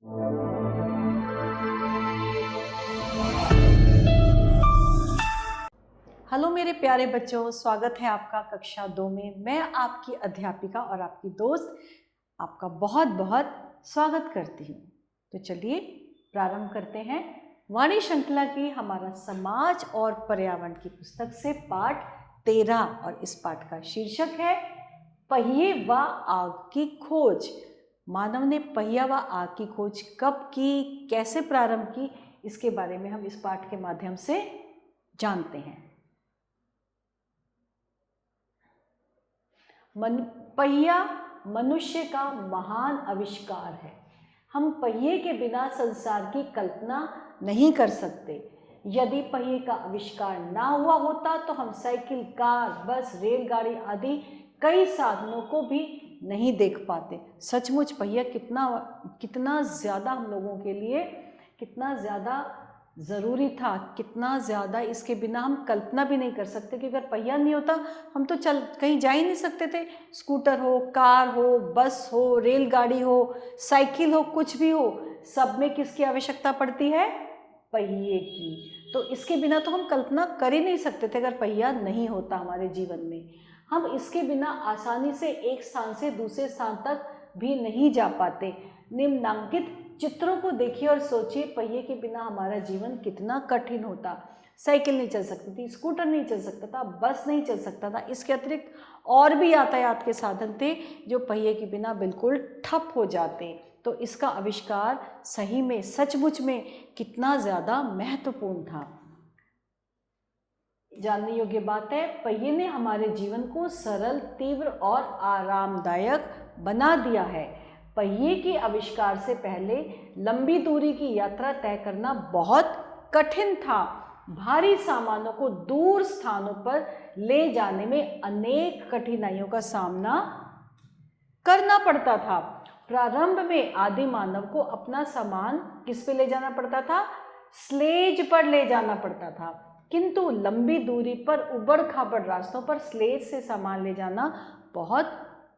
Hello मेरे प्यारे बच्चों, स्वागत है आपका कक्षा 2 में। मैं आपकी अध्यापिका और आपकी दोस्त आपका बहुत बहुत स्वागत करती हूँ। तो चलिए प्रारंभ करते हैं वाणी श्रृंखला की हमारा समाज और पर्यावरण की पुस्तक से पाठ 13 और इस पाठ का शीर्षक है पहिए व आग की खोज। मानव ने पहिया व आग की खोज कब की, कैसे प्रारंभ की, इसके बारे में हम इस पाठ के माध्यम से जानते हैं। पहिया मनुष्य का महान आविष्कार है। हम पहिए के बिना संसार की कल्पना नहीं कर सकते। यदि पहिए का आविष्कार ना हुआ होता तो हम साइकिल, कार, बस, रेलगाड़ी आदि कई साधनों को भी नहीं देख पाते। सचमुच पहिया कितना ज़्यादा हम लोगों के लिए कितना ज़्यादा ज़रूरी था, कितना ज़्यादा इसके बिना हम कल्पना भी नहीं कर सकते कि अगर पहिया नहीं होता हम तो कहीं जा ही नहीं सकते थे। स्कूटर हो, कार हो, बस हो, रेलगाड़ी हो, साइकिल हो, कुछ भी हो, सब में किसकी आवश्यकता पड़ती है? पहिए की। तो इसके बिना तो हम कल्पना कर ही नहीं सकते थे अगर पहिया नहीं होता हमारे जीवन में। हम इसके बिना आसानी से एक स्थान से दूसरे स्थान तक भी नहीं जा पाते। निम्नांकित चित्रों को देखिए और सोचिए पहिए के बिना हमारा जीवन कितना कठिन होता। साइकिल नहीं चल सकती थी, स्कूटर नहीं चल सकता था, बस नहीं चल सकता था। इसके अतिरिक्त और भी यातायात के साधन थे जो पहिए के बिना बिल्कुल ठप हो जाते। तो इसका आविष्कार सही में, सचमुच में कितना ज़्यादा महत्वपूर्ण था। जानने योग्य बात है, पहिए ने हमारे जीवन को सरल, तीव्र और आरामदायक बना दिया है। पहिए के आविष्कार से पहले लंबी दूरी की यात्रा तय करना बहुत कठिन था। भारी सामानों को दूर स्थानों पर ले जाने में अनेक कठिनाइयों का सामना करना पड़ता था। प्रारंभ में आदि मानव को अपना सामान किस पे ले जाना पड़ता था? स्लेज पर ले जाना पड़ता था। किंतु लंबी दूरी पर उबड़ खाबड़ रास्तों पर स्लेज से सामान ले जाना बहुत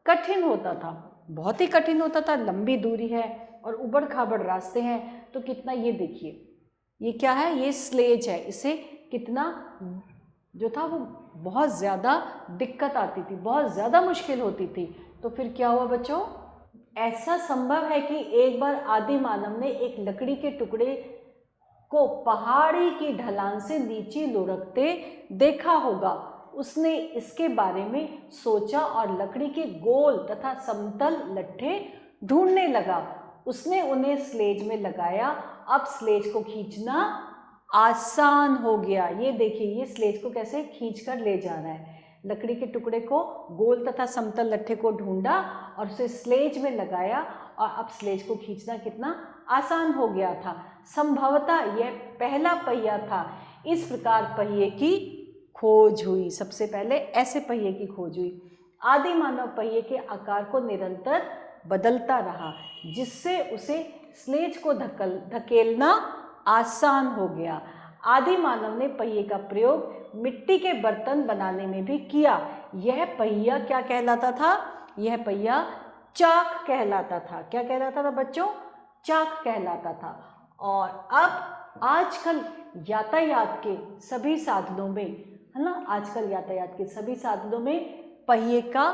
कठिन होता था, बहुत ही कठिन होता था। लंबी दूरी है और उबड़ खाबड़ रास्ते हैं तो कितना, ये देखिए ये क्या है? ये स्लेज है। इसे कितना जो था वो बहुत ज़्यादा दिक्कत आती थी, बहुत ज़्यादा मुश्किल होती थी। तो फिर क्या हुआ बच्चों? ऐसा संभव है कि एक बार आदि मानव ने एक लकड़ी के टुकड़े को पहाड़ी की ढलान से नीचे लुढ़कते देखा होगा। उसने इसके बारे में सोचा और लकड़ी के गोल तथा समतल लट्ठे ढूंढने लगा। उसने उन्हें स्लेज में लगाया। अब स्लेज को खींचना आसान हो गया। ये देखिए, ये स्लेज को कैसे खींचकर ले जा रहा है। लकड़ी के टुकड़े को, गोल तथा समतल लट्ठे को ढूंढा और उसे स्लेज में लगाया और अब स्लेज को खींचना कितना आसान हो गया था। संभवतः यह पहला पहिया था। इस प्रकार पहिए की खोज हुई। सबसे पहले ऐसे पहिए की खोज हुई। आदि मानव पहिए के आकार को निरंतर बदलता रहा, जिससे उसे स्लेज को धकेलना आसान हो गया। आदि मानव ने पहिए का प्रयोग मिट्टी के बर्तन बनाने में भी किया। यह पहिया क्या कहलाता था? यह पहिया चाक कहलाता था। क्या कहलाता था बच्चों? चाक कहलाता था। और अब आजकल यातायात के सभी साधनों में, है ना, आजकल यातायात के सभी साधनों में पहिए का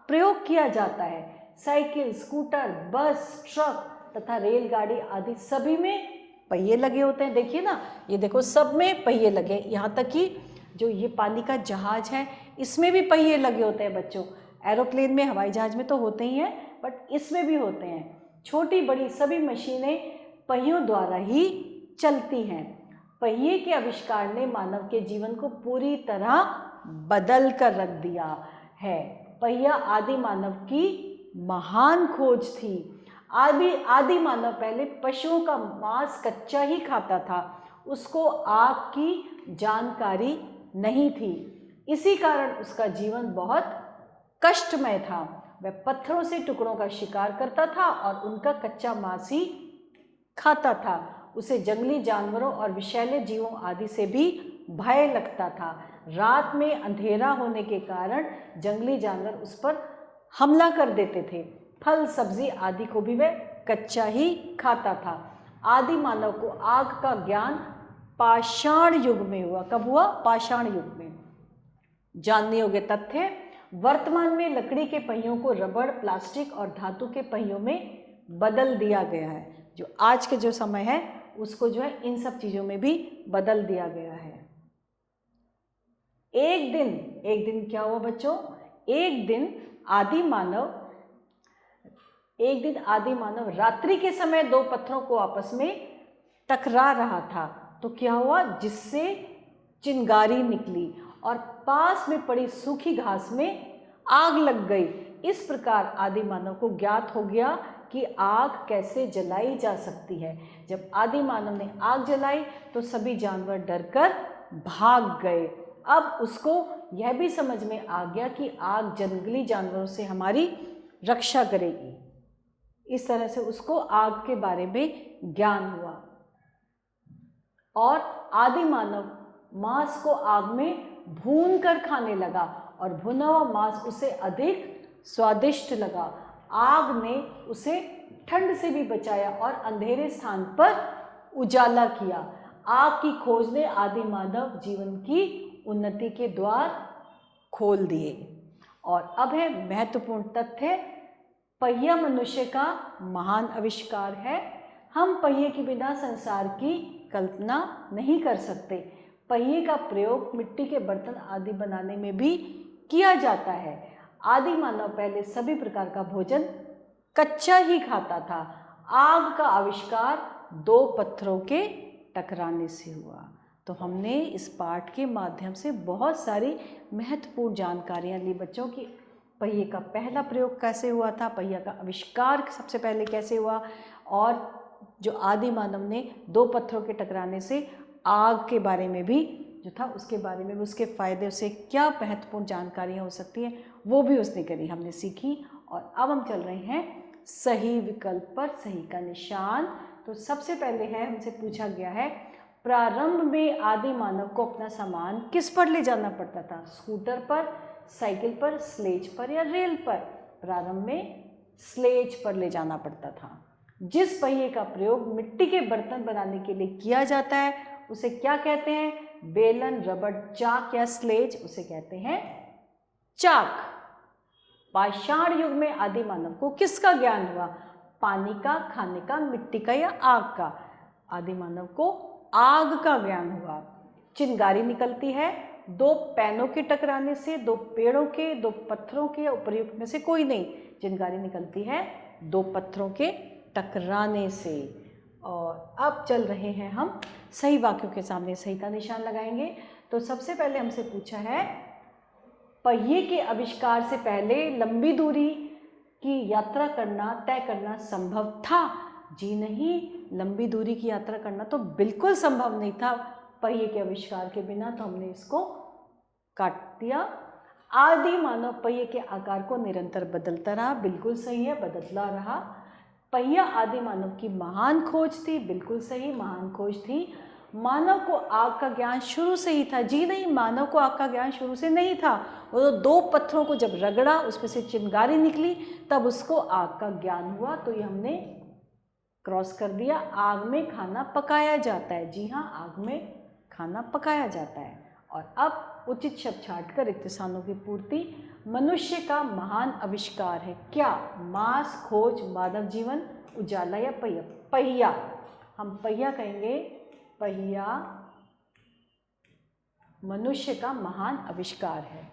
प्रयोग किया जाता है। साइकिल, स्कूटर, बस, ट्रक तथा रेलगाड़ी आदि सभी में पहिए लगे होते हैं। देखिए ना, ये देखो, सब में पहिए लगे। यहाँ तक कि जो ये पानी का जहाज है इसमें भी पहिए लगे होते हैं बच्चों। एरोप्लेन में, हवाई जहाज में तो होते ही हैं, बट इसमें भी होते हैं। छोटी बड़ी सभी मशीनें पहियों द्वारा ही चलती हैं। पहिए के आविष्कार ने मानव के जीवन को पूरी तरह बदल कर रख दिया है। पहिया आदि मानव की महान खोज थी। आदि मानव पहले पशुओं का मांस कच्चा ही खाता था। उसको आग की जानकारी नहीं थी। इसी कारण उसका जीवन बहुत कष्टमय था। वह पत्थरों से टुकड़ों का शिकार करता था और उनका कच्चा मांस ही खाता था। उसे जंगली जानवरों और विषैले जीवों आदि से भी भय लगता था। रात में अंधेरा होने के कारण जंगली जानवर उस पर हमला कर देते थे। फल, सब्जी आदि को भी वह कच्चा ही खाता था। आदि मानव को आग का ज्ञान पाषाण युग में हुआ। कब हुआ? पाषाण युग में। जानने योग्य तथ्य, वर्तमान में लकड़ी के पहियों को रबड़, प्लास्टिक और धातु के पहियों में बदल दिया गया है। जो आज के जो समय है उसको जो है इन सब चीज़ों में भी बदल दिया गया है। एक दिन क्या हुआ बच्चों? एक दिन आदि मानव रात्रि के समय दो पत्थरों को आपस में टकरा रहा था, तो क्या हुआ? जिससे चिंगारी निकली और पास में पड़ी सूखी घास में आग लग गई। इस प्रकार आदि मानव को ज्ञात हो गया कि आग कैसे जलाई जा सकती है। जब आदि मानव ने आग जलाई तो सभी जानवर डरकर भाग गए। अब उसको यह भी समझ में आ गया कि आग जंगली जानवरों से हमारी रक्षा करेगी। इस तरह से उसको आग के बारे में ज्ञान हुआ और आदि मानव मांस को आग में भून कर खाने लगा और भुना हुआ मांस उसे अधिक स्वादिष्ट लगा। आग ने उसे ठंड से भी बचाया और अंधेरे स्थान पर उजाला किया। आग की खोज ने आदि मानव जीवन की उन्नति के द्वार खोल दिए। और अब है महत्वपूर्ण तथ्य, पहिया मनुष्य का महान आविष्कार है। हम पहिए के बिना संसार की कल्पना नहीं कर सकते। पहिए का प्रयोग मिट्टी के बर्तन आदि बनाने में भी किया जाता है। आदि मानव पहले सभी प्रकार का भोजन कच्चा ही खाता था। आग का आविष्कार दो पत्थरों के टकराने से हुआ। तो हमने इस पाठ के माध्यम से बहुत सारी महत्वपूर्ण जानकारियाँ ली बच्चों की। पहिए का पहला प्रयोग कैसे हुआ था, पहिया का आविष्कार सबसे पहले कैसे हुआ, और जो आदि मानव ने दो पत्थरों के टकराने से आग के बारे में भी जो था उसके बारे में भी, उसके फ़ायदे से क्या महत्वपूर्ण जानकारियाँ हो सकती हैं वो भी उसने करी, हमने सीखी। और अब हम चल रहे हैं सही विकल्प पर, सही का निशान। तो सबसे पहले है, हमसे पूछा गया है, प्रारंभ में आदि मानव को अपना सामान किस पर ले जाना पड़ता था? स्कूटर पर, साइकिल पर, स्लेज पर या रेल पर? प्रारंभ में स्लेज पर ले जाना पड़ता था। जिस पहिए का प्रयोग मिट्टी के बर्तन बनाने के लिए किया जाता है उसे क्या कहते हैं? बेलन, रबड़, चाक या स्लेज, उसे कहते हैं चाक। पाषाण युग में आदि मानव को किसका ज्ञान हुआ? पानी का, खाने का, मिट्टी का या आग का? आदि मानव को आग का ज्ञान हुआ। चिंगारी निकलती है दो पैनों के टकराने से, दो पेड़ों के, दो पत्थरों के, उपर्युक्त में से कोई नहीं। चिंगारी निकलती है दो पत्थरों के टकराने से। और अब चल रहे हैं हम सही वाक्यों के सामने सही का निशान लगाएंगे। तो सबसे पहले हमसे पूछा है, पहिए के आविष्कार से पहले लंबी दूरी की यात्रा करना, तय करना संभव था? जी नहीं, लंबी दूरी की यात्रा करना तो बिल्कुल संभव नहीं था पहिए के आविष्कार के बिना, तो हमने इसको काट दिया। आदि मानव पहिए के आकार को निरंतर बदलता रहा, बिल्कुल सही है, बदलता रहा। पहिया आदि मानव की महान खोज थी, बिल्कुल सही, महान खोज थी। मानव को आग का ज्ञान शुरू से ही था? जी नहीं, मानव को आग का ज्ञान शुरू से नहीं था। वो दो पत्थरों को जब रगड़ा, उसमें से चिंगारी निकली, तब उसको आग का ज्ञान हुआ। तो ये हमने क्रॉस कर दिया। आग में खाना पकाया जाता है, जी हाँ, आग में खाना पकाया जाता है। और अब उचित शब्द छांटकर रिक्त स्थानों की पूर्ति। मनुष्य का महान आविष्कार है क्या? मांस, खोज, मानव जीवन, उजाला या पहिया? पहिया, हम पहिया कहेंगे। पहिया मनुष्य का महान आविष्कार है।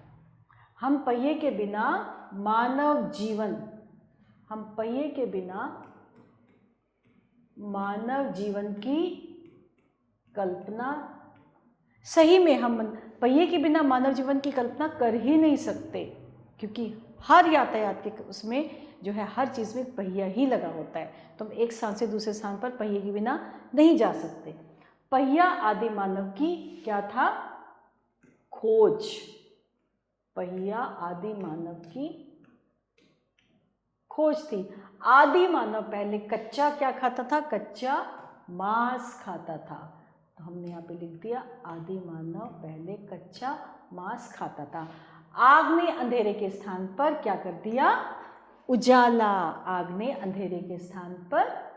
हम पहिए के बिना मानव जीवन, हम पहिए के बिना मानव जीवन की कल्पना, सही में हम पहिए के बिना मानव जीवन की कल्पना कर ही नहीं सकते, क्योंकि हर यातायात के उसमें जो है हर चीज़ में पहिया ही लगा होता है। तो हम एक स्थान से दूसरे स्थान पर पहिए के बिना नहीं जा सकते। पहिया आदि मानव की क्या था? खोज। पहिया आदि मानव की खोज थी। आदि मानव पहले कच्चा क्या खाता था? कच्चा मांस खाता था। तो हमने यहाँ पे लिख दिया, आदि मानव पहले कच्चा मांस खाता था। आग ने अंधेरे के स्थान पर क्या कर दिया? उजाला, आग ने अंधेरे के स्थान पर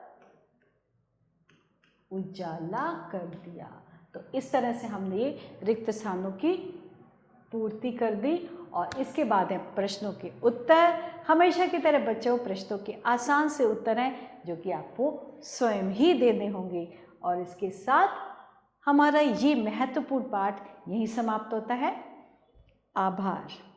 उजाला कर दिया। तो इस तरह से हमने ये रिक्त स्थानों की पूर्ति कर दी। और इसके बाद है प्रश्नों के उत्तर। हमेशा की तरह बच्चों, प्रश्नों के आसान से उत्तर हैं जो कि आपको स्वयं ही देने होंगे। और इसके साथ हमारा ये महत्वपूर्ण पाठ यहीं समाप्त होता है। आभार।